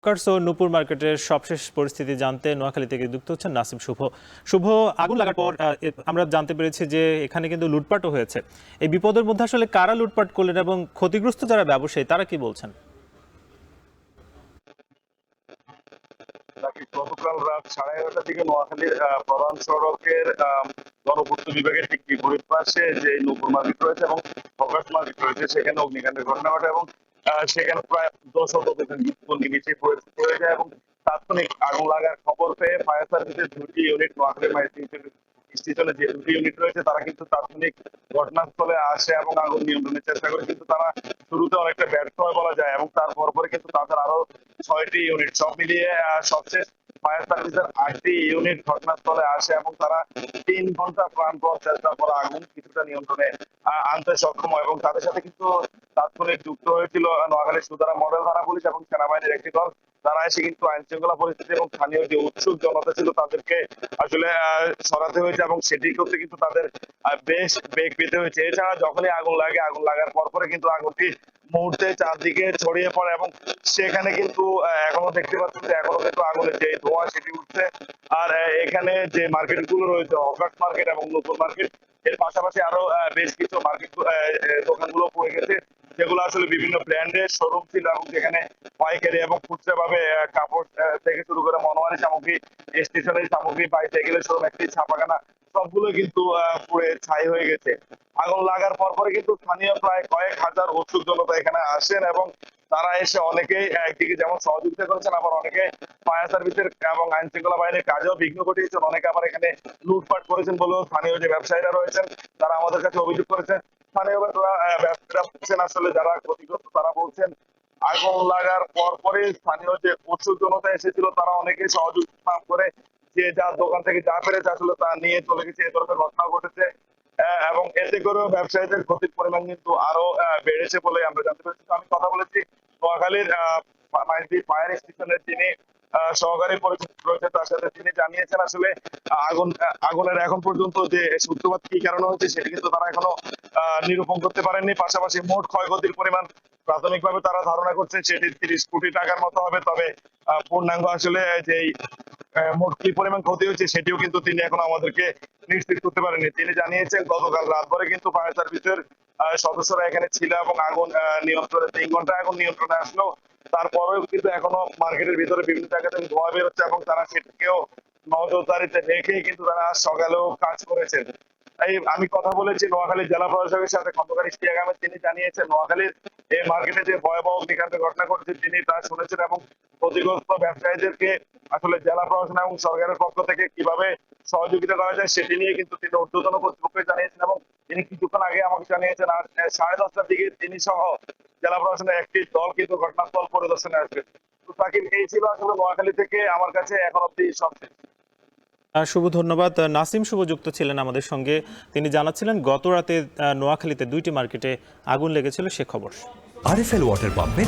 Curse ও নূপুর মার্কেটের সবশেষ পরিস্থিতি জানতে নোয়াখালী থেকে যুক্ত হচ্ছেন নাসিম শুভ। শুভ, আগুন লাগার পর আমরা জানতে পেরেছি যে এখানে কিন্তু লুটপাটও হয়েছে। এই বিপদের মধ্যে আসলে কারা লুটপাট করলেন এবং ক্ষতিগ্রস্ত যারা ব্যবসায়ী তারা কি বলছেন? নাকি গতকাল রাত 11:30টার দিকে নোয়াখালীর প্রধান সড়কের গণপূর্ত বিভাগের ঠিক বিপরীত পাশে যে নূপুর মার্কেট রয়েছে এবং প্রকাশ মার্কেট রয়েছে সেখানে অগ্নিকাণ্ডের ঘটনা ঘটে এবং সেখানে প্রায় 10 নিচে পড়ে যায় এবং তাৎক্ষণিক আগুন লাগার খবর পেয়ে ফায়ার সার্ভিসের 2টি ইউনিট নোয়াখালী স্টেশনে যে 2টি ইউনিট রয়েছে তারা কিন্তু তাৎক্ষণিক ঘটনাস্থলে আসে এবং আগুন নিয়ন্ত্রণের চেষ্টা করে, কিন্তু তারা শুরুতে অনেকটা ব্যর্থ হয় বলা যায় এবং তারপরে কিন্তু তাদের আরো 6টি ইউনিট সব মিলিয়ে সবশেষ ফায়ার সার্ভিসের 8টি ইউনিট ঘটনাস্থলে আসে এবং তারা 3 ঘন্টা প্রাণপণ চেষ্টার পর আগুন কিছুটা নিয়ন্ত্রণে আনতে সক্ষম হয় এবং তাদের সাথে কিন্তু তাৎক্ষণিক যুক্ত হয়েছিল নোয়াখালী সুদারা মডেল থানা পুলিশ এবং সেনাবাহিনীর একটি দল। তারা এসে কিন্তু আইন শৃঙ্খলা পরিস্থিতি এবং স্থানীয় যে উৎসুক জনতা ছিল তাদেরকে আসলে সরাতে হয়েছে এবং সেটি করতে কিন্তু তাদের বেশ বেগ পেতে হয়েছে। এছাড়া যখনই আগুন লাগে, আগুন লাগার পরে কিন্তু আগুনটি মুহূর্তে চারদিকে ছড়িয়ে পড়ে এবং সেখানে কিন্তু এখনো দেখতে পাচ্ছেন যে এখনো কিন্তু আগুনের যে ধোঁয়া সেটি উঠছে। আর এখানে যে মার্কেট গুলো রয়েছে হকার্স মার্কেট এবং নতুন মার্কেট, এর পাশাপাশি আরো বেশ কিছু মার্কেট দোকানগুলো পড়ে গেছে যেগুলো আসলে বিভিন্ন ব্র্যান্ডের শোরুম ছিল এবং যেখানে পাইকারি এবং খুচরা ভাবে কাপড় থেকে শুরু করে মনোহারি সামগ্রী, স্টেশনারি সামগ্রী, বাইসাইকেলের শোরুম, একটি ছাপাখানা, সবগুলো কিন্তু পুড়ে ছাই হয়ে গেছে। আগুন লাগার পরে কিন্তু স্থানীয় প্রায় কয়েক হাজার উৎসুক জনতা এখানে আসেন এবং তারা এসে অনেকেই একদিকে যেমন সহযোগিতা করেছেন, আবার অনেকে ফায়ার সার্ভিসের এবং আইন শৃঙ্খলা বাহিনীর কাজেও বিঘ্ন ঘটিয়েছেন, অনেকে আবার এখানে লুটপাট করেছেন বলেও স্থানীয় যে ব্যবসায়ীরা রয়েছেন তারা আমাদের কাছে অভিযোগ করেছেন। স্থানীয় ব্যবসায়ীরা বলছেন, আসলে যারা ক্ষতিগ্রস্ত তারা বলছেন আগুন লাগার পরে স্থানীয় যে উৎসুক জনতা এসেছিল তারা অনেকেই সহযোগিতা করে যে যার দোকান থেকে যা পেরেছে আসলে তা নিয়ে চলে গেছে। এ ধরনের ঘটনা ঘটেছে এবং এতে করেও ব্যবসায়ীদের ক্ষতির পরিমাণ কিন্তু আরো বেড়েছে বলে আমরা জানতে পেরেছি। আমি কথা বলেছি নোয়াখালীর ফায়ার স্টেশনের যিনি সহকারী পরিচালক রয়েছে তার সাথে, তিনি জানিয়েছেন আসলে আগুনের এখন পর্যন্ত যে সূত্রপাত কি কারণে হয়েছে সেটি কিন্তু তারা এখনো নিরূপণ করতে পারেননি। পাশাপাশি মোট ক্ষয়ক্ষতির পরিমাণ প্রাথমিকভাবে তারা ধারণা করছেন সেটি 30 কোটি টাকার মতো হবে, তবে পূর্ণাঙ্গ আসলে যেই মোট কি পরিমাণ ক্ষতি হয়েছে সেটিও কিন্তু তিনি এখন আমাদেরকে নিশ্চিত করতে পারেননি। তিনি জানিয়েছেন গতকাল রাত ভরে কিন্তু ফায়ার সার্ভিসের সদস্যরা এখানে ছিল এবং আগুন নিয়ন্ত্রণে 3 ঘন্টা আগুন নিয়ন্ত্রণে আসলো। তারপরেও কিন্তু এখনো মার্কেটের ভিতরে বিভিন্ন জায়গা থেকে ধোঁয়া বেরোচ্ছে এবং তারা সেটিকেও নজরদারিতে রেখেই কিন্তু তারা আজ সকালেও কাজ করেছেন। এই আমি কথা বলেছি নোয়াখালী জেলা প্রশাসকের সাথে খন্দকার ইশতিয়াক আহমেদ, তিনি জানিয়েছেন নোয়াখালীর এই মার্কেটে যে ভয়াবহ অগ্নিকাণ্ডের ঘটনা ঘটেছে তিনি তা শুনেছেন এবং ক্ষতিগ্রস্ত ব্যবসায়ীদেরকে আসলে জেলা প্রশাসন এবং সরকারের পক্ষ থেকে কিভাবে সহযোগিতা করা যায় সেটি নিয়ে কিন্তু তিনি ঊর্ধ্বতন কর্তৃপক্ষকে জানিয়েছেন এবং তিনি কিছুক্ষণ আগে আমাকে জানিয়েছেন আর 10:30টার দিকে তিনি সহ জেলা প্রশাসনের একটি দল কিন্তু ঘটনাস্থল পরিদর্শনে আসবে। তো সাকিব, এই ছিল আসলে নোয়াখালী থেকে আমার কাছে এখন অব্দি সবশেষ। শুভ, ধন্যবাদ। নাসিম শুভ যুক্ত ছিলেন আমাদের সঙ্গে। তিনি জানাচ্ছিলেন গত রাতে নোয়াখালীতে 2টি মার্কেটে আগুন লেগেছিল সে খবর। আরএফএল ওয়াটার পাম্পে